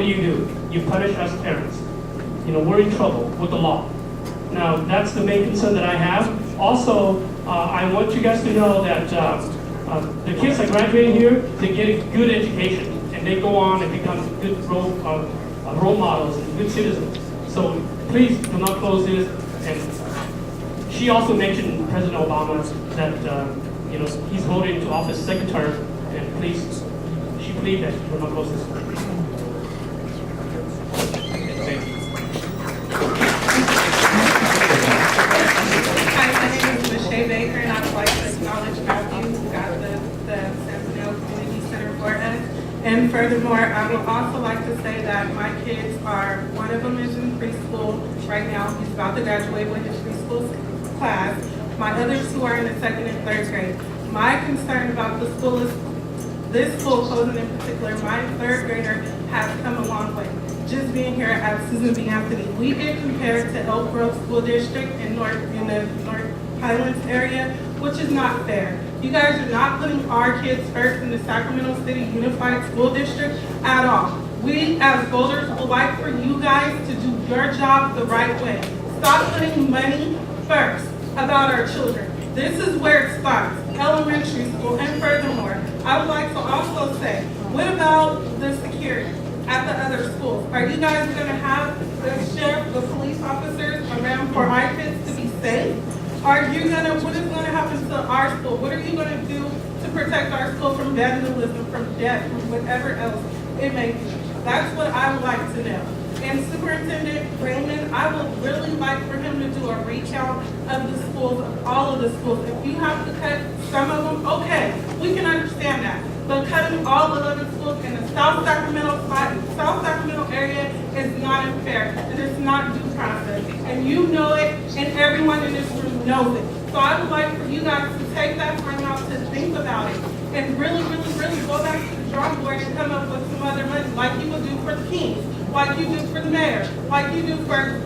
what do? You punish us parents. We're in trouble with the law. Now, that's the main concern that I have. Also, I want you guys to know that the kids that graduate here, they get a good education, and they go on and become good role models and good citizens. So please do not close this. And she also mentioned President Obama that he's voted into office second term, and please, she pleaded that do not close this. Thank you. Baker, and I would like to acknowledge Matthew, who got the Centennial Community Center for us. And furthermore, I would also like to say that my kids are, one of them is in preschool right now. He's about to graduate with his preschool class. My other two are in the second and third grade. My concern about the school is, this school closing in particular, my third grader has come a long way. Just being here at Susan B. Anthony, we get compared to Elk Grove School District in the North Highlands area, which is not fair. You guys are not putting our kids first in the Sacramento City Unified School District at all. We as voters would like for you guys to do your job the right way. Stop putting money first about our children. This is where it starts, elementary school. And furthermore, I would like to also say, what about the security at the other schools? Are you guys going to have the sheriff, the police officers around for our kids to be safe? What is going to happen to our school? What are you going to do to protect our school from vandalism, from death, from whatever else it may be? That's what I would like to know. And Superintendent Raymond, I would really like for him to do a recount of the schools, of all of the schools. If you have to cut some of them, okay, we can understand that. But cutting all 11 schools in the South Sacramento area is not unfair. It is not due process. And you know it, and everyone in this room knows it. So I would like for you guys to take that time out to think about it and really, really, really go back to the drawing board and come up with some other money, like you would do for the Kings, like you do for the mayor, like you do for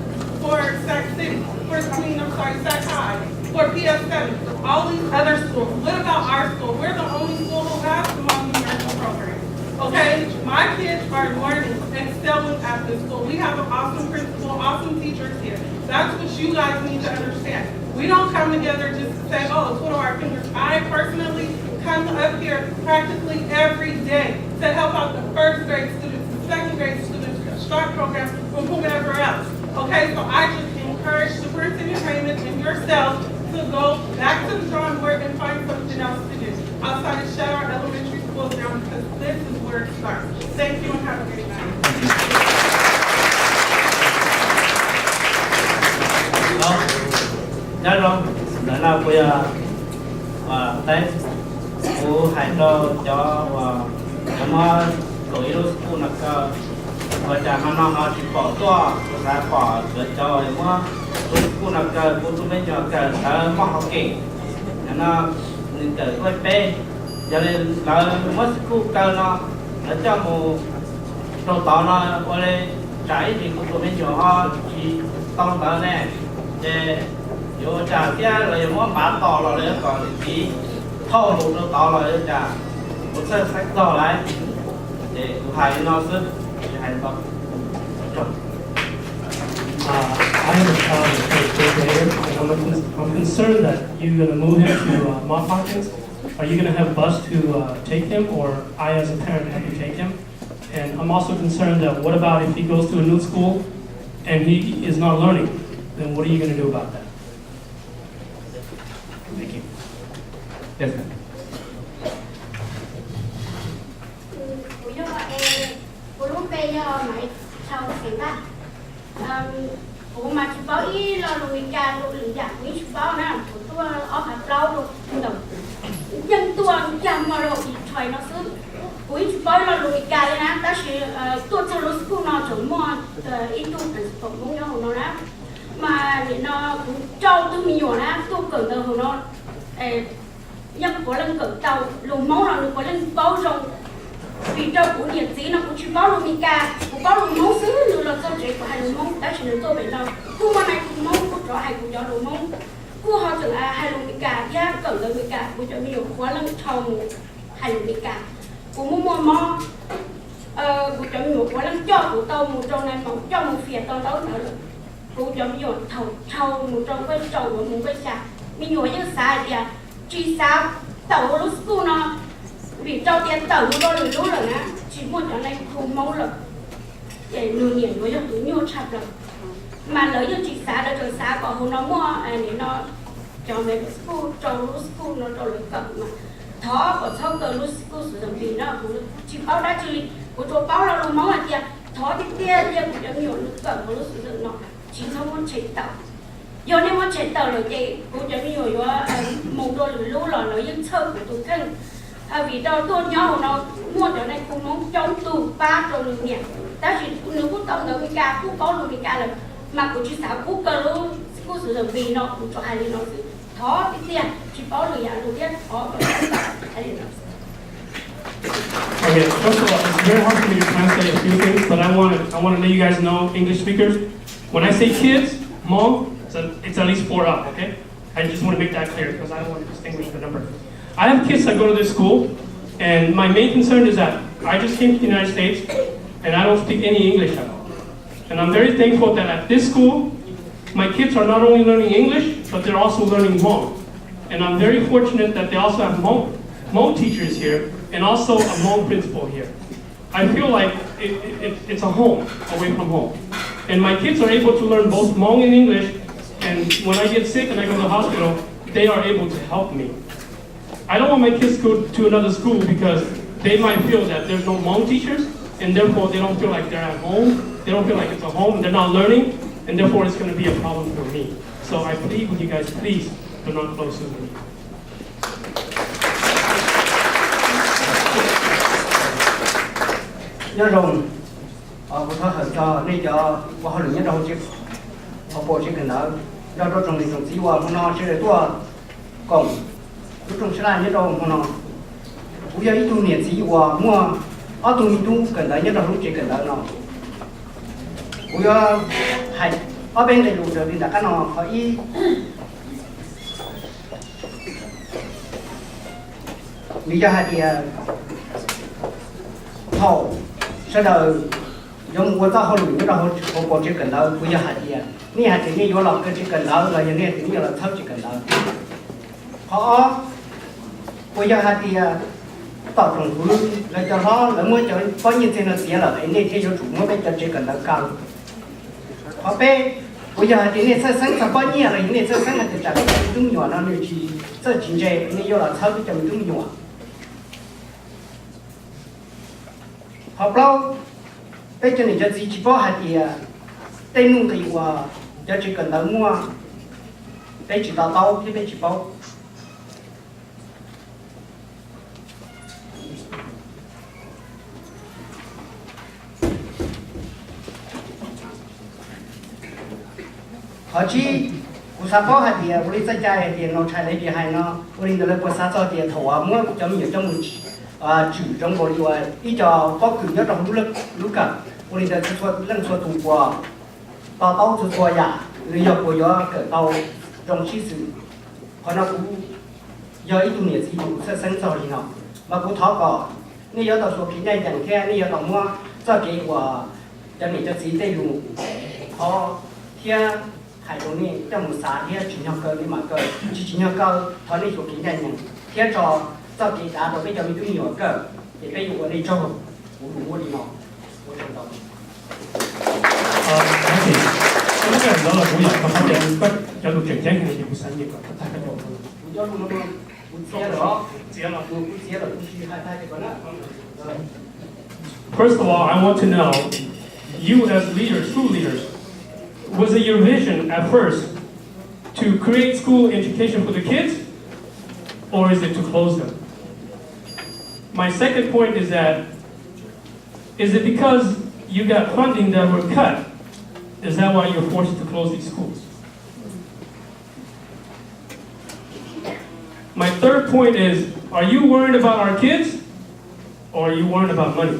Sac City, Sac High, for PS7, all these other schools. What about our school? We're the only school who has the multi-nursing program. Okay, my kids are learning and excelling at this school. We have an awesome principal, awesome teachers here. That's what you guys need to understand. We don't come together just to say, oh, twiddle our fingers. I personally come up here practically every day to help out the first grade students, the second grade students, the START program, from whomever else. Okay, so I just encourage Superintendent Raymond and yourself to go back to the drawing board and find something else to do outside of shut our elementary schools down, because this is where it starts. Thank you and have a great night. Dạ rồi, đó là bây giờ Tết của hai cho mà tuổi lúc của nó và cha mà nó chỉ bỏ toa ra bỏ rồi cho mà tuổi của nó của tụi mình cho mà học kỹ nó nên tới quay pe cho nên là mất của nó cho một đầu tàu nó qua đây trái thì của tụi mình cho họ chỉ tông tới này để vô trả kia rồi muốn bán tàu rồi đấy còn chỉ thâu lụt nó tàu rồi trả một xe sách tàu lại để hai nó sức hai tàu. I have a child in third grade, and I'm concerned that you're going to move him to Mont Hawkins. Are you going to have a bus to take him, or I as a parent have to take him? And I'm also concerned that what about if he goes to a new school and he is not learning? Then what are you going to do about that? Thank you. Yes, ma'am. Mà chú bảo ý là lùi ca lùi lửa dạng quý chú bảo nè của tôi ở hạt lâu rồi đồng dân tôi chăm mà rồi trời nó sớm quý chú bảo là lùi ca đấy nè ta sẽ tôi cho lúc cô nó chuẩn mò ít tu thành phẩm cũng nhau nó nè mà nó cũng trâu tôi mình nhỏ nè tôi cần từ nó nhập của lần cần tàu lùi máu là lùi của lần bao rồng vì trong của nhiệt sĩ nó cũng chỉ báo luôn mình cả cũng báo luôn máu xứ như là câu chuyện của hai luôn máu đã chỉ được tôi bị lo cô mà này cũng máu cũng rõ hai cũng cho luôn máu cô họ tưởng hai luôn mình cả giá cần được mình cả của cho nhiều quá lắm trong hai luôn mình cả của mua mò của cho nhiều quá lắm cho của tàu một trong này một cho một phía tàu đấu nữa cụ giống như thầu thầu một trong cái trầu của một cái xã mình nhồi như xã thì chỉ xã tàu lúc school nó vì trâu tiền tàu nó lười lú rồi nè chỉ một chỗ này không máu rồi để nửa nhiệt với cho tụi nhau chặt rồi mà lấy cho chị xã đã rồi xã có hôm nó mua này nó cho mấy cái school trâu lúc school nó trâu lười cầm mà thó có sau cờ lúc school sử dụng vì nó cũng chỉ bao đã chỉ của chỗ bao là máu là tiền thó thì tiền tiền cũng giống nhiều lúc cầm lúc sử dụng nó chỉ không muốn chạy tàu do nếu muốn chạy tàu rồi chị cũng giống nhiều một đôi lưỡi lú là nó dân sơ của tụi thân vì đâu tôi nhớ nó mua chỗ này cũng muốn chống tù ba rồi được nhỉ ta chỉ nếu cũng tổng được cái ca cũng có được cái ca là mà của chị xã cũng cơ luôn cũng sử dụng vì nó cũng cho hai đứa nó thó cái tiền chỉ có được dạng đầu tiên thó hai đứa nó. Okay, first of all, it's very hard for me to translate a few things, but I want to let you guys know, English speakers, when I say kids, mom, it's at least 4 up, okay? I just want to make that clear because I don't want to distinguish the number. I have kids that go to this school, and my main concern is that I just came to the United States, and I don't speak any English at all. And I'm very thankful that at this school, my kids are not only learning English, but they're also learning Hmong. And I'm very fortunate that they also have Hmong teachers here, and also a Hmong principal here. I feel like it's a home away from home. And my kids are able to learn both Hmong and English, and when I get sick and I go to the hospital, they are able to help me. I don't want my kids to go to another school because they might feel that there's no Hmong teachers, and therefore they don't feel like they're at home. They don't feel like it's a home, they're not learning, and therefore it's going to be a problem for me. So I plead with you guys, please do not close to me. nhớ rồng của thọ hợp cho nên cho của họ nhớ rồng chứ họ bộ chứ cần đó do đó trồng thì trồng xí qua nó chơi tua còn lúc trồng sẽ là nhớ rồng nó bây giờ ít tu niệm xí qua mua ở tu tu cần đó nhớ rồng lúc chỉ cần đó nó bây giờ hay ở bên này lụt rồi thì đã cái nó họ ý bây giờ hay thì thầu sau đó dùng của tao họ luyện cái đó họ có chỉ cần đó bây giờ hạt gìนี่hạt thì vô lọc cái chỉ cần đó là như này thì như là thấp chỉ cần đó họ bây giờ hạt thì tạo trồng thú là cho nó là mới cho có như thế nó sẽ là cái này thì cho chủ mới bây giờ chỉ cần đó cao họ bé bây giờ hạt thì này sẽ sáng bao nhiêu là này sẽ sáng là cái trả cái trung nhỏ nó này chỉ sẽ chính chế này vô là thấp cái trong trung nhỏ học lâu bây giờ này cho gì chỉ bảo hạt thì tây nung thì qua cho chỉ cần đợi mua đây chỉ đào tàu thì đây chỉ bảo họ chỉ của sao bảo hạt thì 우리在家thì nó chạy lấy thì hay nó 우리 người của sao cho thì thầu mua cho mình trong mình chủ trong bộ điều ý cho có cử nhất trong lúc cả 우리 들 lần số tụ qua tàu tàu số qua ya người học của gió cỡ tàu trong chi sử họ nó cũng do ý tụ nhiệt gì cũng sẽ sinh ra gì nào mà cũng tháo cỏ nếu gió tàu số khí này chẳng khe nếu gió tàu mua cho cái của cho mình cho gì tây lù họ kia hải đồ này trong một xã kia chỉ học cơ đi mà cơ chỉ học cơ họ đi số khí này nhỉ kia cho cái đã rồi bây giờ mình cứ nhiều cơ thì bây giờ đi cho mua đi nào mua trong đó咁嘅人攞嚟每人個口有不有到競爭嘅要使業啊，大家做。有那么不接了，不接了，不去还这个呢。First of all, I want to know, you as leaders, school leaders, was it your vision at first to create school education for the kids, or is it to close them? My second point is that, is it because you got funding that were cut? Is that why you're forced to close these schools? My third point is, are you worried about our kids, or are you worried about money?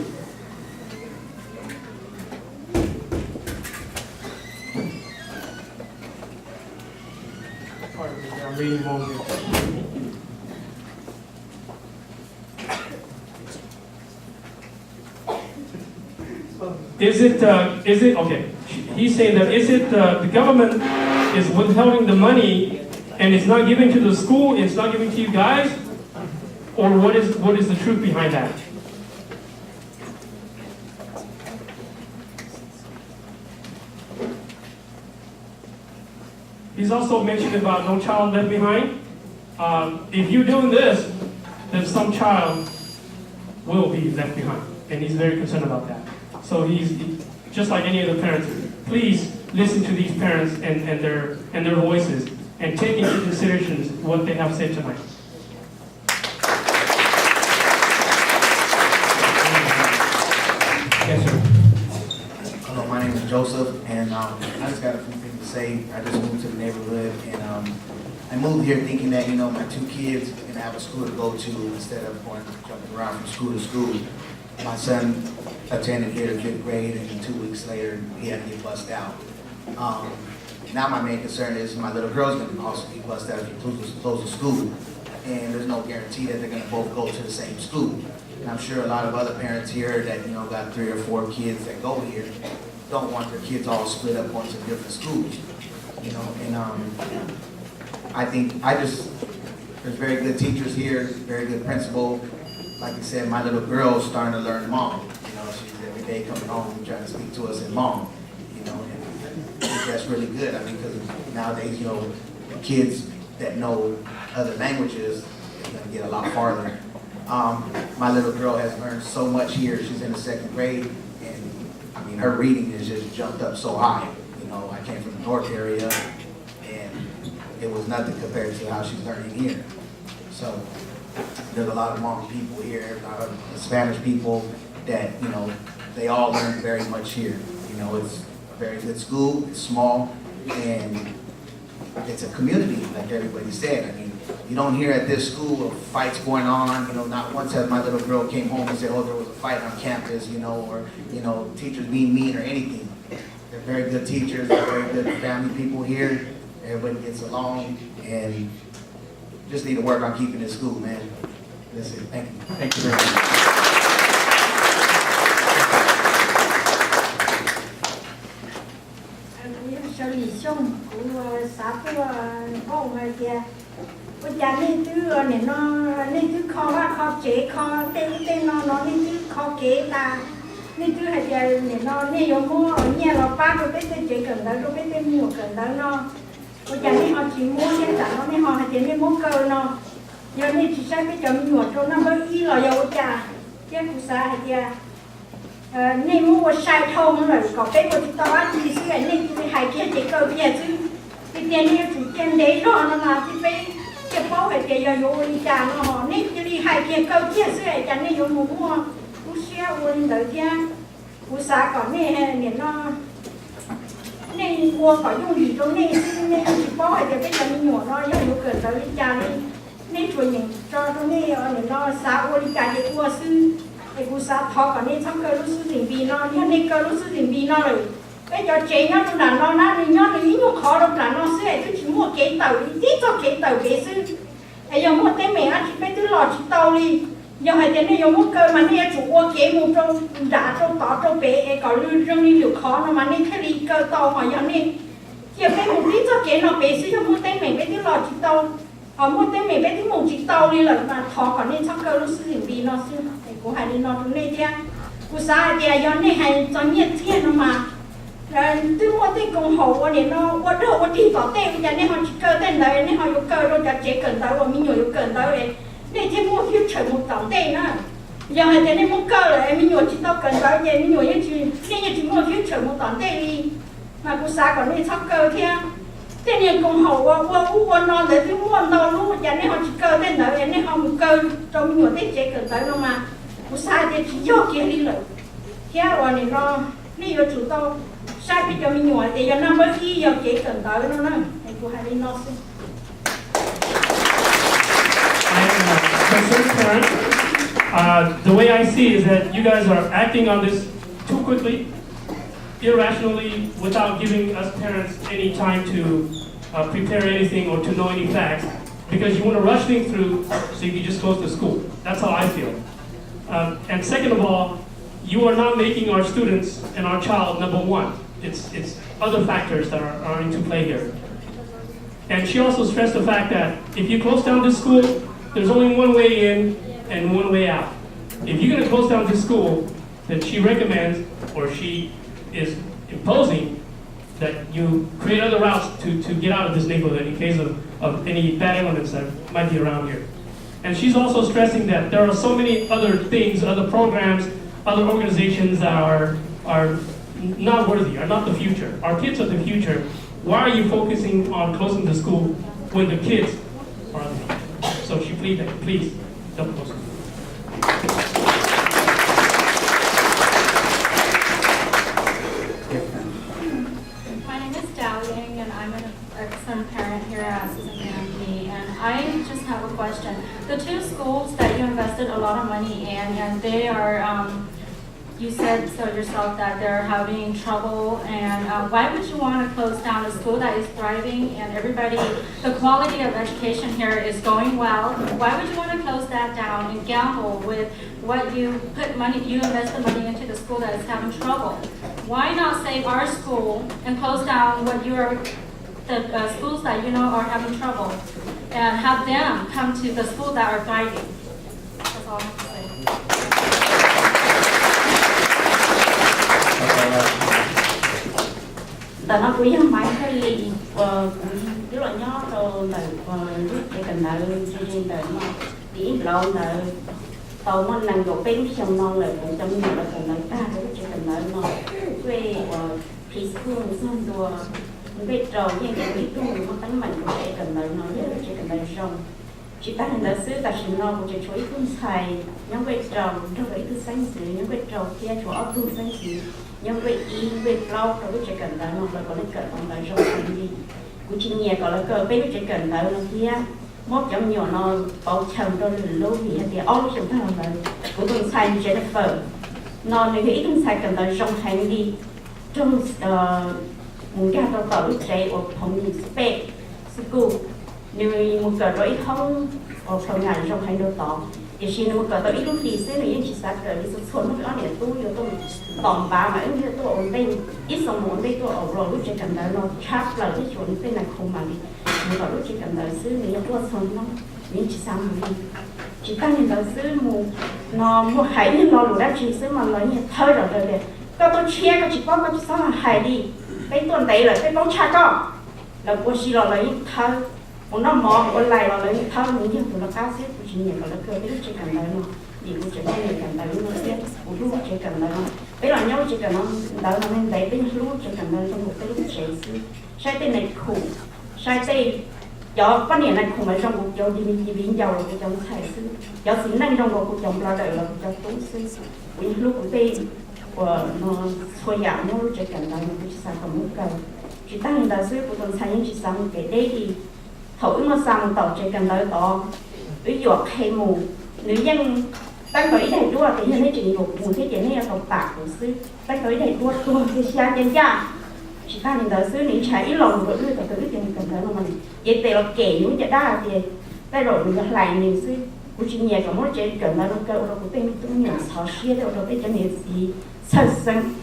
Pardon me, I'm reading wrong here. is it, okay, he's saying that is it the government is withholding the money and it's not giving to the school, it's not giving to you guys? Or what is the truth behind that? He's also mentioned about no child left behind. If you're doing this, then some child will be left behind, and he's very concerned about that. So he's just like any other parents. Please listen to these parents and their voices, and take into consideration what they have said tonight. Yes, sir. Hello, my name is Joseph, and I just got a few things to say. I just moved to the neighborhood, and I moved here thinking that, you know, my two kids are going to have a school to go to instead of jumping around from school to school. My son attended here to 5th grade, and 2 weeks later, he had to get bussed out. Now my main concern is my little girl's going to also be bussed out if you close the school, and there's no guarantee that they're going to both go to the same school. And I'm sure a lot of other parents here that, you know, got 3 or 4 kids that go here don't want their kids all split up onto different schools, you know. And there's very good teachers here, very good principal. Like I said, my little girl's starting to learn Hmong. You know, she's every day coming home trying to speak to us in Hmong. You know, and I think that's really good. I mean, because nowadays, you know, kids that know other languages are going to get a lot farther. My little girl has learned so much here. She's in the 2nd grade, and I mean, her reading has just jumped up so high. You know, I came from the North area, and it was nothing compared to how she's learning here. So there's a lot of Hmong people here, a lot of Spanish people that, you know, they all learn very much here. You know, it's a very good school, it's small, and it's a community, like everybody said. I mean, you don't hear at this school of fights going on. You know, not once has my little girl came home and said, oh, there was a fight on campus, you know, or, you know, teachers being mean or anything. They're very good teachers, they're very good family people here. Everybody gets along, and just need to work on keeping this school, man. That's it. Thank you. Thank you very much. Sau lì xong của xã của ông này kia, bây giờ nên thứ này nó nên thứ kho chế kho tên nó nên thứ kho kế ta nên thứ hay giờ này nó nên dùng mua ở nhà là ba rồi biết tên chế cần đó rồi biết tên mua cần đó nó bây giờ nên họ chỉ mua cái sản nó nên họ hay nên mua cơ nó giờ nên chỉ sai cái chấm nhuộm cho nó mới y là dầu trà chứ cũng xã hay giờ nên mua sai thông rồi có cái của chúng ta thì sẽ nên cái hai kia chỉ cơ bây giờ chứ cái tiền này chủ tiền đấy rồi nó là cái bao cái tiền giờ vô đi trả nó họ nên cái đi hai kia cơ kia sẽ chẳng nên dùng mua cũng sẽ uốn tới kia cũng xã có nên nó nên mua có dùng gì đâu nên chỉ bao cái tiền nhỏ nó dùng cần tới đi trả nên chuẩn những cho nó xã uốn đi trả để mua sư cái cú sa thọ còn nên trong cơ lúc sư tỉnh vì nó nên cơ lúc sư tỉnh vì nó rồi cái cho chế nó là nó ít nhiều khó đâu là nó sẽ cứ chỉ mua cái tàu đi tiếp cho cái tàu cái sư ấy giờ mua cái mẹ chỉ phải cứ lò chỉ tàu đi giờ hay thế này giờ mua cơ mà nên chủ mua cái mua trong đã trong tỏ trong bé có lưu trong đi điều khó nó mà nên cái đi cơ tàu mà giờ nên giờ cái mục đích cho cái nó bé sư cho mua cái mẹ phải cứ lò chỉ tàu họ mua cái mẹ phải cứ mua chỉ tàu đi là mà thọ còn nên trong cơ lúc sư tỉnh vì nó sư của hai đứa nó trong đây kia, của xã thì giờ này hay cho nhiệt thiên nó mà, tôi mua cái công hộ để nó ở đâu ở đi vào đây, giờ này họ chỉ cơ tên đấy, này họ dùng cơ rồi đặt chế cần tới, và mình dùng cần tới đấy, này thì mua phiếu chuẩn một tổng đây nữa, giờ hay thế này mua cơ rồi, mình dùng chỉ tao cần tới, giờ mình dùng những chỉ mua phiếu chuẩn một tổng đây đi, mà của xã còn này sắp cơ kia. Thế nên công hộ qua non để tôi mua non luôn, giờ này họ chỉ cơ tên đấy, giờ này họ một cơ cho mình dùng cái chế cần tới nó mà. Cú sai thì chỉ do kia đi rồi, kia rồi này nó đi vào chủ tao sai bây giờ mình nhồi thì giờ nó mới đi vào chế cần tới nó nữa, thì cú hai đi nó xin. Concerned parent, the way I see is that you guys are acting on this too quickly, irrationally, without giving us parents any time to prepare anything or to know any facts, because you want to rush things through so you can just close the school. That's how I feel. And second of all, you are not making our students and our child number one. It's other factors that are into play here. And she also stressed the fact that if you close down this school, there's only one way in and one way out. If you're going to close down this school, then she recommends, or she is imposing, that you create other routes to get out of this neighborhood in case of any bad elements that might be around here. And she's also stressing that there are so many other things, other programs, other organizations that are not worthy, are not the future. Our kids are the future. Why are you focusing on closing the school when the kids are the future? So she pleaded, please, don't close the school. My name is Dowling, and I'm an excellent parent here at Susan County. And I just have a question. The two schools that you invested a lot of money in, and they are, you said so yourself that they're having trouble. And why would you want to close down a school that is thriving and everybody, the quality of education here is going well? Why would you want to close that down and gamble with what you put money, you invest the money into the school that is having trouble? Why not save our school and close down what you are, the schools that you know are having trouble, and have them come to the schools that are thriving? That's all I have to say. Tao nó quý không mấy cái gì cái loại nhỏ rồi là lúc cái cần nợ trên đời mà đi lâu nợ tàu mình năng độ bên trong non là cũng trong nhiều là cần nợ ta đối với cần nợ nó về preschool xong rồi về trò như cái biết luôn nó tánh mạnh của trẻ cần nợ nó như là trẻ cần nợ rong chỉ ta hình là xứ ta xin nó của trẻ chuối cũng xài nhóm về trò trong vậy cứ sáng sửa nhóm về trò kia chỗ ốc luôn sáng sửa nhóm về y về lâu rồi với trẻ cần nợ nó là có lấy cỡ còn nợ rong thành gì của chị nhà có lấy cỡ bên với trẻ cần nợ nó kia mốt trong nhỏ nó bao chồng rồi lâu thì thì ốc chúng ta là của tôi xài Jennifer nó nếu ít tôi xài cần nợ rong thành đi trong muốn ra tàu tàu trẻ ở phòng SBA school nếu một cỡ rồi không ở phòng ngành trong hành đồ tỏ thì xin một cỡ tàu ít lúc thì sẽ là những chỉ sát cỡ đi xuống nó có để tôi vô tôi tỏm bà mà những tôi ổn định ít xong ổn định tôi ở rồi lúc chỉ cần đợi nó chắp là cái chuyện bên này không mà đi một cỡ lúc chỉ cần đợi xứ thì tôi xong nó những chỉ sang mình chỉ tăng những đợi xứ nó một hải nhưng nó đủ đã chỉ xứ mà nói như thôi rồi đấy có tôi chia có chỉ có chỉ xong là hải đi cái tuần đấy là cái bóng cha có là cô chỉ là lấy thơ một nó mò một lại là lấy thơ những cái tụi nó cao xếp của chị nhận là cơ biết chỉ cần đấy mà vì cô chỉ có người cần đấy nó xếp của lúc chỉ cần đấy mà bây giờ nhau chỉ cần nó đấy là nên đấy bên lúc chỉ cần đấy trong một cái lúc trẻ xứ sai tên này khủng sai tên cho quan điểm này khủng ở trong cuộc chơi thì biến giàu là cuộc chơi sai xứ cho xính năng trong cuộc chơi là đợi là cuộc chơi tốt xứ vì lúc của tên của nó thôi giảm nhau lúc chỉ cần đấy nó chỉ sao không muốn cầu chỉ tăng hình là xứ của tuần sai những chỉ sang cái đây thì thổi nó sang tàu chỉ cần đợi to ví dụ hay mù nữ dân tăng tới đầy đua thì hiện nay trình độ mù thế này là tàu tạc của xứ tăng tới đầy đua thì xa chân cha chỉ tăng hình là xứ nữ trái ít lòng rồi đưa tới tiền cần đợi mà mình vậy thì là kể những cái đa thì tay rồi mình lại nhiều xứ của chị nhà có mỗi chuyện cần đợi nó cơ nó cũng tên tôi nhiều sáu xia đâu đâu biết cho nên gì sân sân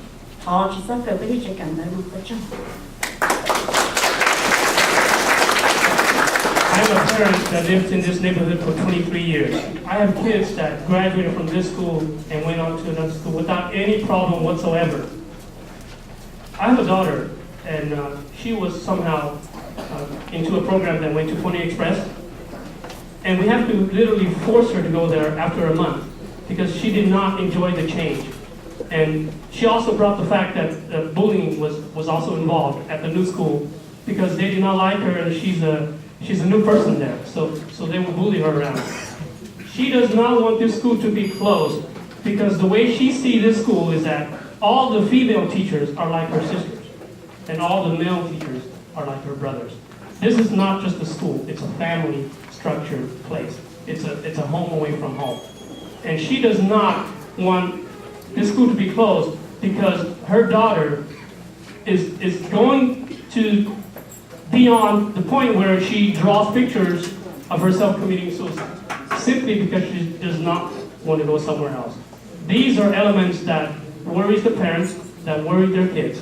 họ chỉ sao cơ với đi chỉ cần đợi nó có trong. I'm a parent that lived in this neighborhood for 23 years. I have kids that graduated from this school and went on to another school without any problem whatsoever. I have a daughter, and she was somehow into a program that went to Pony Express, and we have to literally force her to go there after a month because she did not enjoy the change. And she also brought the fact that bullying was also involved at the new school because they did not like her, and she's a new person there, so they will bully her around. She does not want this school to be closed because the way she sees this school is that all the female teachers are like her sisters, and all the male teachers are like her brothers. This is not just a school; it's a family structured place. It's a home away from home, and she does not want this school to be closed because her daughter is going to beyond the point where she draws pictures of herself committing suicide, simply because she does not want to go somewhere else. These are elements that worries the parents, that worry their kids,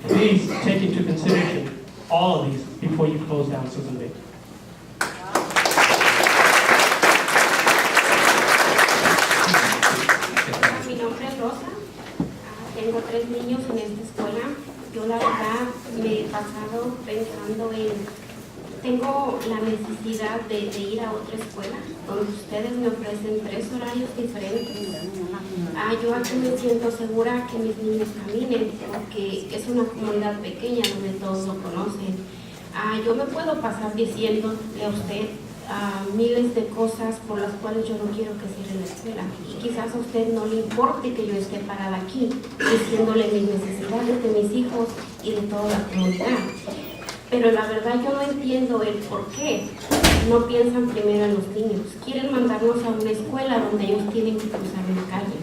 please take into consideration all of these before you close down Susan B. Mi nombre es Rosa. Tengo 3 niños en esta escuela. Yo la verdad me he pasado pensando tengo la necesidad de ir a otra escuela donde ustedes me ofrecen 3 horarios diferentes. Yo aquí me siento segura que mis niños caminen porque es una comunidad pequeña donde todos lo conocen. Yo me puedo pasar diciéndole a usted miles de cosas por las cuales yo no quiero que cierre la escuela. Y quizás a usted no le importe que yo esté parada aquí diciéndole mis necesidades de mis hijos y de toda la comunidad. Pero la verdad yo no entiendo el por qué no piensan primero en los niños. Quieren mandarnos a una escuela donde ellos tienen que cruzar una calle.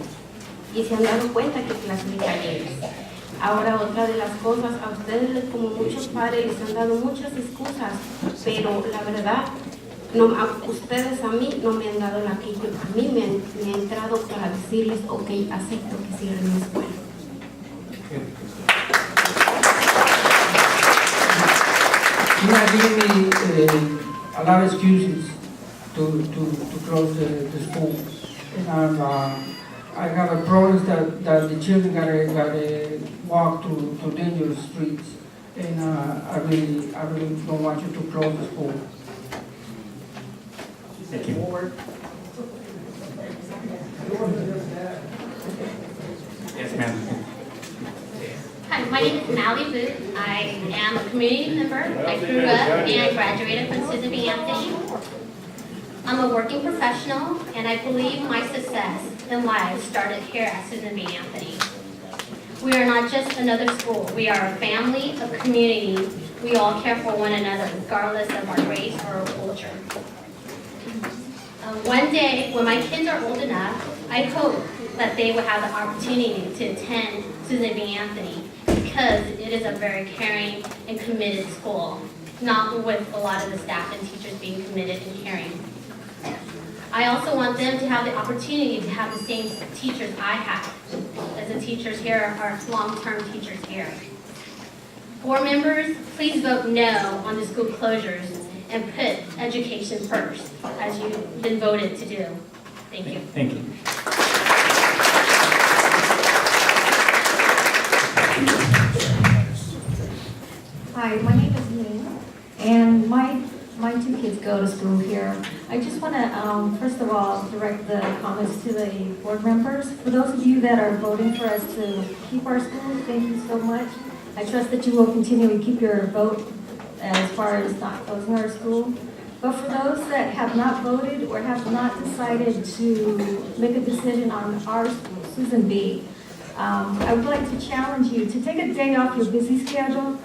Y se han dado cuenta qué clase de calle es. Ahora, otra de las cosas, a ustedes como muchos padres les han dado muchas excusas, pero la verdad, ustedes a mí no me han dado la que a mí me ha entrado para decirles, ok, acepto que cierren mi escuela. You are giving me a lot of excuses to close the school. And I have a problem that the children gotta walk to dangerous streets. And I really don't want you to close the school. Thank you. Yes, ma'am. Hi, my name is Nally Booth. I am a community member. I grew up and graduated from Susan B. Anthony. I'm a working professional, and I believe my success in life started here at Susan B. Anthony. We are not just another school. We are a family, a community. We all care for one another, regardless of our race or our culture. One day, when my kids are old enough, I hope that they will have the opportunity to attend Susan B. Anthony because it is a very caring and committed school, not with a lot of the staff and teachers being committed and caring. I also want them to have the opportunity to have the same teachers I have, as the teachers here are long-term teachers here. Board members, please vote no on the school closures and put education first, as you've been voted to do. Thank you. Thank you. Hi, my name is Ning, and my 2 kids go to school here. I just want to, first of all, direct the comments to the board members. For those of you that are voting for us to keep our school, thank you so much. I trust that you will continue to keep your vote as far as not closing our school. But for those that have not voted or have not decided to make a decision on our school, Susan B., I would like to challenge you to take a day off your busy schedule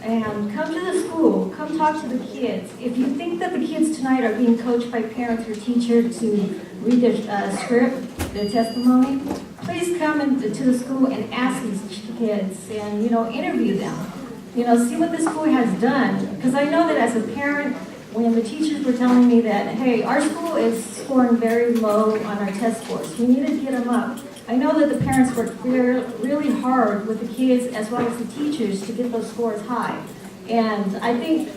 and come to the school, come talk to the kids. If you think that the kids tonight are being coached by parents or teacher to read their script, their testimony, please come to the school and ask these kids and, interview them. See what the school has done. Because I know that as a parent, when the teachers were telling me that, hey, our school is scoring very low on our test scores, we need to get them up. I know that the parents worked really hard with the kids as well as the teachers to get those scores high. And I think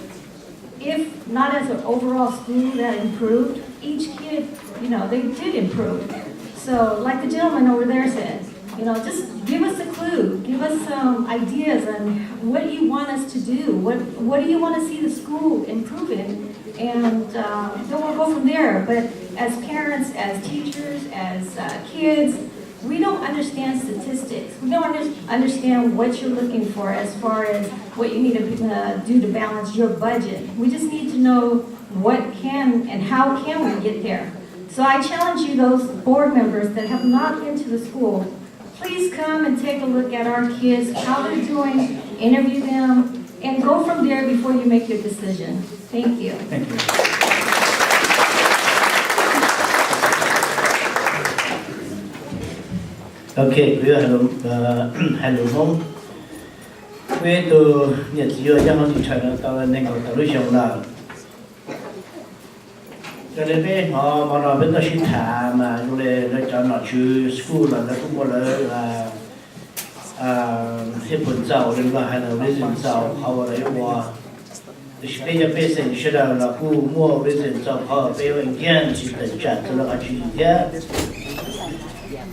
if not as an overall school that improved, each kid, they did improve. So like the gentleman over there said, just give us a clue, give us some ideas on what you want us to do, what do you want to see the school improve in, and then we'll go from there. But as parents, as teachers, as kids, we don't understand statistics. We don't understand what you're looking for as far as what you need to do to balance your budget. We just need to know what can and how can we get there. So I challenge you, those board members that have not been to the school, please come and take a look at our kids, how they're doing, interview them, and go from there before you make your decision. Thank you. Thank you. Okay, hello mong. We to nhận dựa cho nó thì trời nó tao nên còn tao đối xong là cho nên bé họ mà nó bên đó xin thả mà chúng này nó cho nó chú school là nó cũng có là head phone giàu lên và hay là vision giàu họ là yêu hòa bây giờ bây giờ sẽ là khu mua vision giàu họ bây giờ anh chỉ tình trạng cho nó chỉ thế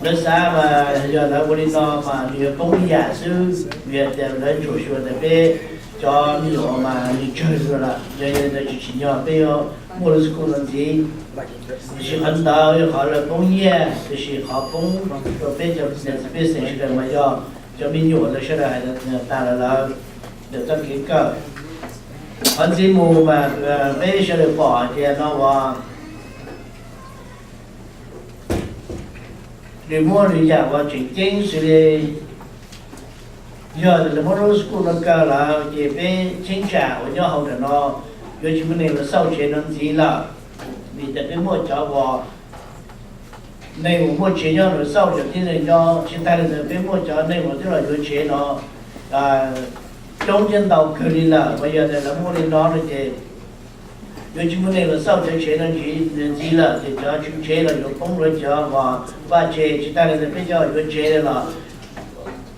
lớp xã mà giờ là bố đi nó mà nhiều công giả sư việc để lấy chủ yếu để về cho nhiều mà đi chơi rồi là giờ là chỉ nhỏ bây giờ mua được school làm gì chỉ ăn đào họ là công nghiệp chỉ họ công rồi bây giờ bây giờ sẽ mà cho mình nhiều là sẽ là ta là để cho cái cơ anh chỉ mua mà bây giờ được bỏ thì nó vào để mua thì giả vào chính chính sự đi giờ là mua đồ school nó cả là chỉ về chính trả của nhau hậu nó giờ chỉ mình là sau chuyện nó gì là vì để mua cho vào này mua chuyện nhau rồi sau cho cái này nhau hiện tại là về mua cho này một cái là giờ chuyện nó trong trên tàu cứ đi là bây giờ là mua lên đó rồi thì giờ chúng mình là sau cái chuyện nó gì là thì cho chúng chế là有工人叫và chế chỉ ta là bây giờ有chế là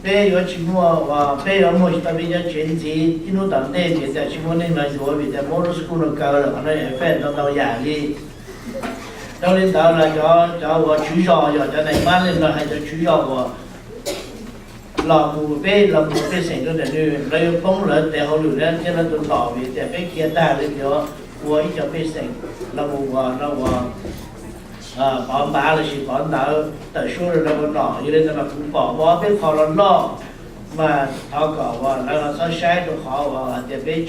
bây giờ chỉ mua và bây giờ mua ta bây giờ chuyện gì thì nó tận đây thì ta chỉ mua nên là rồi vì ta mua đồ school nó cao là nó phải tao giả đi đâu lên tao là cho và chủ yếu giờ cho này bán lên là hay cho chủ yếu và là một cái sinh cái này lấy công lợi để họ lừa lên cho nó tồn tại vì để cái kia ta được cho của ý cho cái sinh là một bỏ bả là chỉ bỏ đỡ tại số là nó nọ như thế là cũng bỏ biết họ là lo mà họ có và là sao sai được họ và để bây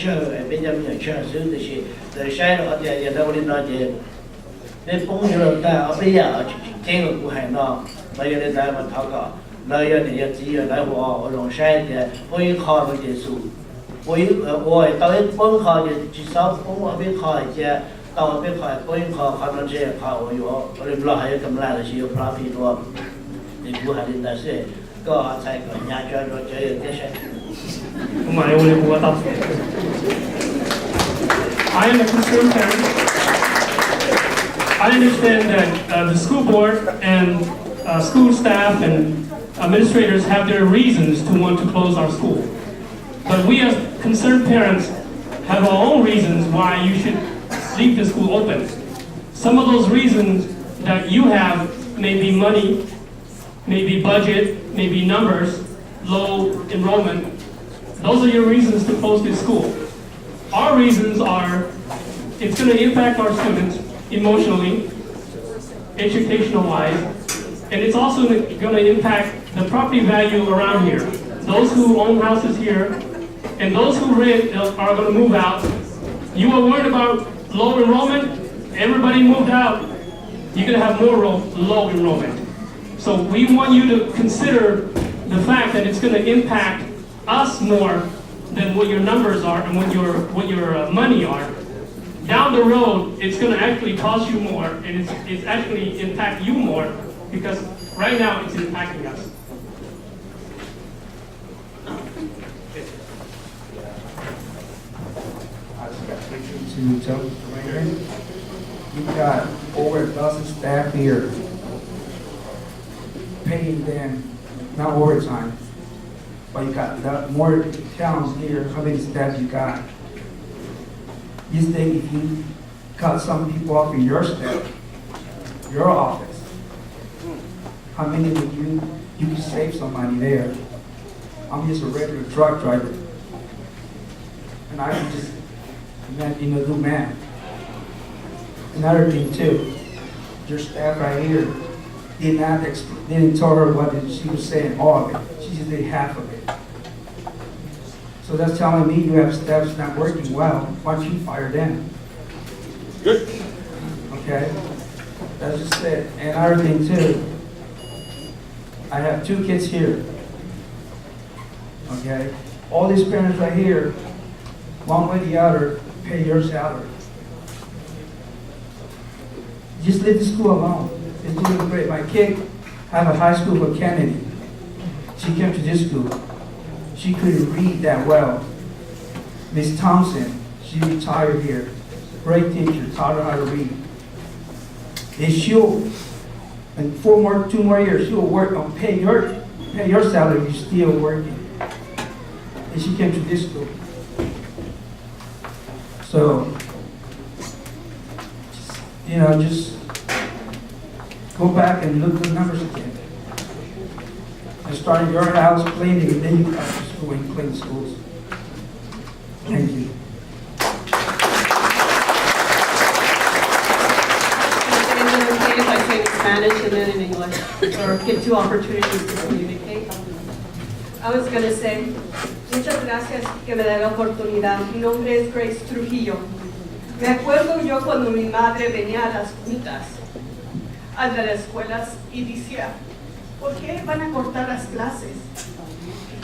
giờ mình chơi xứ thì để sai được thì giờ đâu đi nói gì để cũng như là ta ở bây giờ trên là của hàng nọ bây giờ ta mà họ có nơi giờ thì chỉ là đại họ ở trong sai thì với họ nó chỉ số với tới bốn họ thì chỉ sáu bốn ở bên họ thì tao biết khỏi có những họ nó chơi họ ở rồi lo hay cầm lại là chỉ có profit thôi thì cũng hay đến đó sẽ có sai có nhà cho rồi chơi cái gì không phải ông ấy tao I am a concerned parent. I understand that the school board and school staff and administrators have their reasons to want to close our school. But we as concerned parents have our own reasons why you should leave the school open. Some of those reasons that you have may be money, maybe budget, maybe numbers, low enrollment. Those are your reasons to close this school. Our reasons are it's going to impact our students emotionally, educational-wise, and it's also going to impact the property value around here. Those who own houses here and those who rent are going to move out. You are worried about low enrollment, everybody moved out, you're going to have more low enrollment. So we want you to consider the fact that it's going to impact us more than what your numbers are and what your money are. Down the road, it's going to actually cost you more, and it's actually impact you more because right now it's impacting us. To tell Mr. Raymond, you've got over a dozen staff here paying them, not overtime, but you got more towns here, how many staff you got? You think if you cut some people off in your staff, your office, how many would you could save some money there? I'm just a regular truck driver, and I can just do math. Another thing too, your staff right here didn't tell her what she was saying all of it. She just did half of it. So that's telling me you have staff that's not working well. Why don't you fire them? Good. Okay? That's just it. And another thing too, I have 2 kids here. Okay? All these parents right here, one way or the other, pay your salary. Just leave the school alone. It's doing great. My kid have a high school for Kennedy. She came to this school. She couldn't read that well. Miss Thompson, she retired here. Great teacher, taught her how to read. And she'll, in 2 more years, she'll work on pay pay your salary, you're still working. And she came to this school. So, just go back and look at the numbers again. And start in your house cleaning, and then you come to school and clean schools. Thank you. Is it okay if I say in Spanish and then in English, or get two opportunities to communicate? I was going to say, muchas gracias que me da la oportunidad. Mi nombre es Grace Trujillo. Me acuerdo yo cuando mi madre venía a las juntas, a las escuelas, y decía, ¿por qué van a cortar las clases?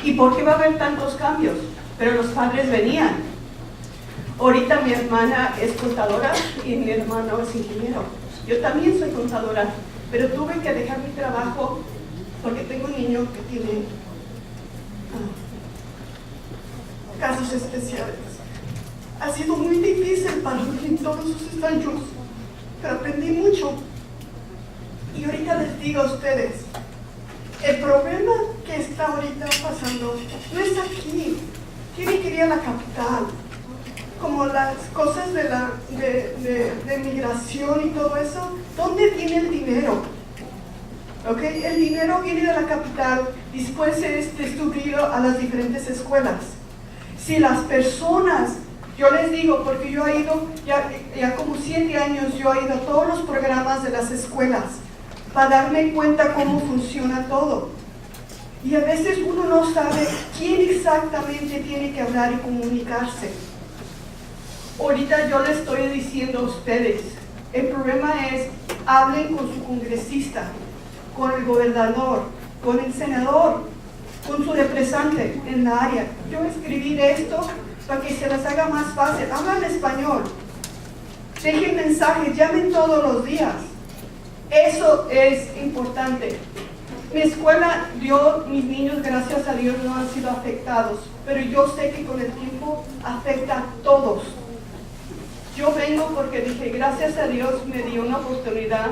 ¿Y por qué va a haber tantos cambios? Pero los padres venían. Ahorita mi hermana es contadora y mi hermano es ingeniero. Yo también soy contadora, pero tuve que dejar mi trabajo porque tengo un niño que tiene casos especiales. Ha sido muy difícil para mí todos esos años, pero aprendí mucho. Y ahorita les digo a ustedes, el problema que está ahorita pasando no es aquí. Tiene que ir a la capital. Como las cosas de migración y todo eso, ¿dónde viene el dinero? ¿Okay? El dinero viene de la capital, después es distribuido a las diferentes escuelas. Si las personas, yo les digo, porque yo he ido, ya como 7 años, yo he ido a todos los programas de las escuelas para darme cuenta cómo funciona todo. Y a veces uno no sabe quién exactamente tiene que hablar y comunicarse. Ahorita yo les estoy diciendo a ustedes, el problema es, hablen con su congresista, con el gobernador, con el senador, con su representante en la área. Yo escribí esto para que se les haga más fácil. Hablan español, dejen mensajes, llamen todos los días. Eso es importante. Mi escuela, mis niños, gracias a Dios, no han sido afectados, pero yo sé que con el tiempo afecta a todos. Yo vengo porque dije, gracias a Dios me dio una oportunidad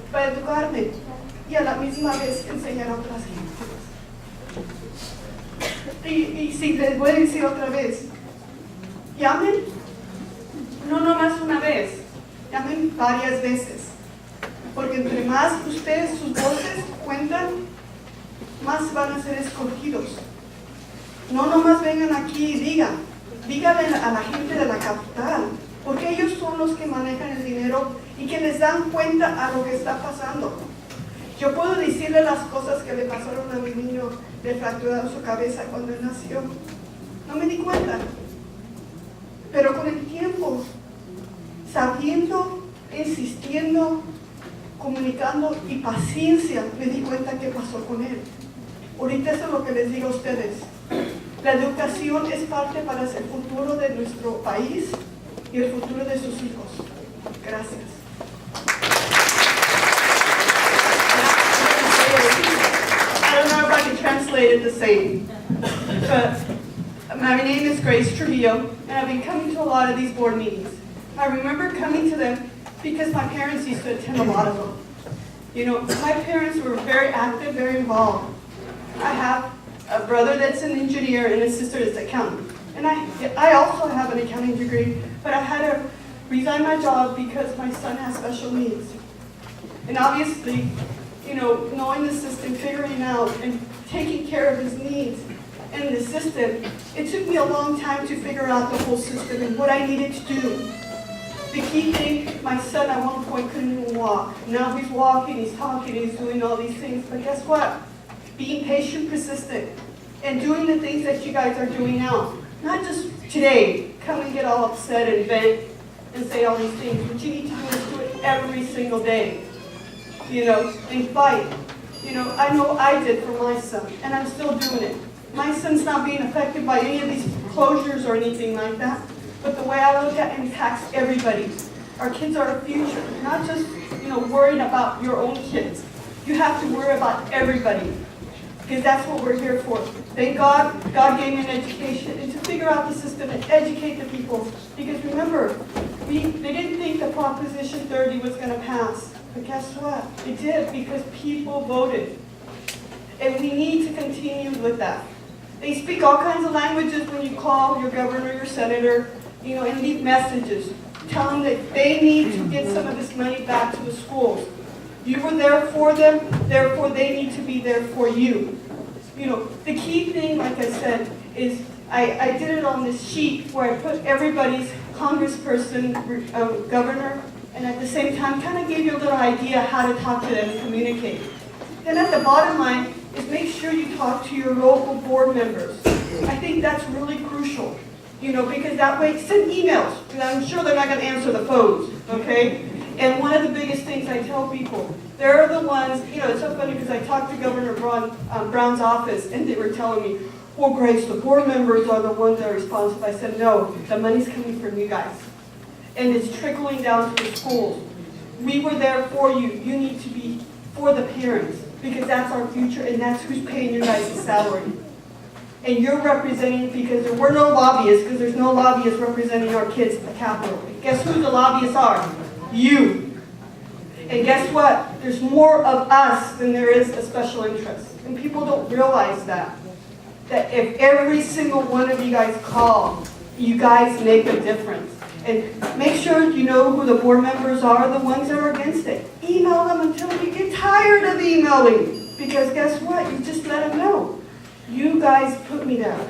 para educarme y a la misma vez enseñar a otras gentes. Y si les voy a decir otra vez, llamen, no nomás una vez, llamen varias veces, porque entre más ustedes, sus voces cuentan, más van a ser escogidos. No nomás vengan aquí y díganle a la gente de la capital, porque ellos son los que manejan el dinero y que les dan cuenta a lo que está pasando. Yo puedo decirle las cosas que le pasaron a mi niño de fracturado su cabeza cuando él nació. No me di cuenta. Pero con el tiempo, sabiendo, insistiendo, comunicando y paciencia, me di cuenta qué pasó con él. Ahorita eso es lo que les digo a ustedes. La educación es parte para el futuro de nuestro país y el futuro de sus hijos. Gracias. I don't know if I can translate it the same, but my name is Grace Trujillo, and I've been coming to a lot of these board meetings. I remember coming to them because my parents used to attend a lot of them. You know, my parents were very active, very involved. I have a brother that's an engineer and a sister that's an accountant. And I also have an accounting degree, but I had to resign my job because my son has special needs. And obviously, you know, knowing the system, figuring out and taking care of his needs and the system, it took me a long time to figure out the whole system and what I needed to do. The key thing, my son at one point couldn't even walk. Now he's walking, he's talking, he's doing all these things. But guess what? Being patient, persistent, and doing the things that you guys are doing now. Not just today, come and get all upset and vent and say all these things. What you need to do is do it every single day. You know, and fight. You know I did for my son, and I'm still doing it. My son's not being affected by any of these closures or anything like that. But the way I look at it impacts everybody. Our kids are our future, not just, you know, worrying about your own kids. You have to worry about everybody, because that's what we're here for. Thank God, God gave me an education, and to figure out the system and educate the people. Because remember, they didn't think the Proposition 30 was going to pass. But guess what? It did, because people voted. And we need to continue with that. They speak all kinds of languages when you call your governor, your senator, and leave messages. Tell them that they need to get some of this money back to the schools. You were there for them, therefore they need to be there for you. The key thing, like I said, is I did it on this sheet where I put everybody's congressperson, governor, and at the same time kind of gave you a little idea how to talk to them and communicate. Then at the bottom line is make sure you talk to your local board members. I think that's really crucial, because that way, send emails, because I'm sure they're not going to answer the phones, okay? And one of the biggest things I tell people, they're the ones, it's so funny because I talked to Governor Brown's office and they were telling me, well, Grace, the board members are the ones that are responsible. I said, no, the money's coming from you guys. And it's trickling down to the schools. We were there for you. You need to be for the parents because that's our future and that's who's paying your guys' salary. And you're representing, because there were no lobbyists, because there's no lobbyists representing our kids at the Capitol. Guess who the lobbyists are? You. And guess what? There's more of us than there is a special interest. And people don't realize that. That if every single one of you guys call, you guys make a difference. And make sure you know who the board members are, the ones that are against it. Email them until you get tired of emailing. Because guess what? You just let them know. You guys put me there.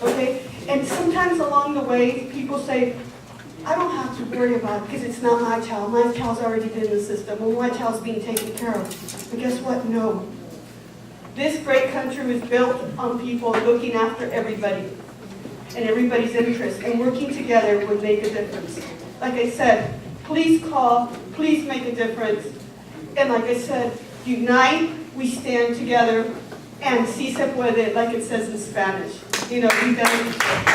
Okay? And sometimes along the way, people say, I don't have to worry about it because it's not my child. My child's already been in the system. Well, my child's being taken care of. But guess what? No. This great country was built on people looking after everybody and everybody's interests, and working together would make a difference. Like I said, please call, please make a difference. And like I said, unite, we stand together, and si se puede, like it says in Spanish. You guys.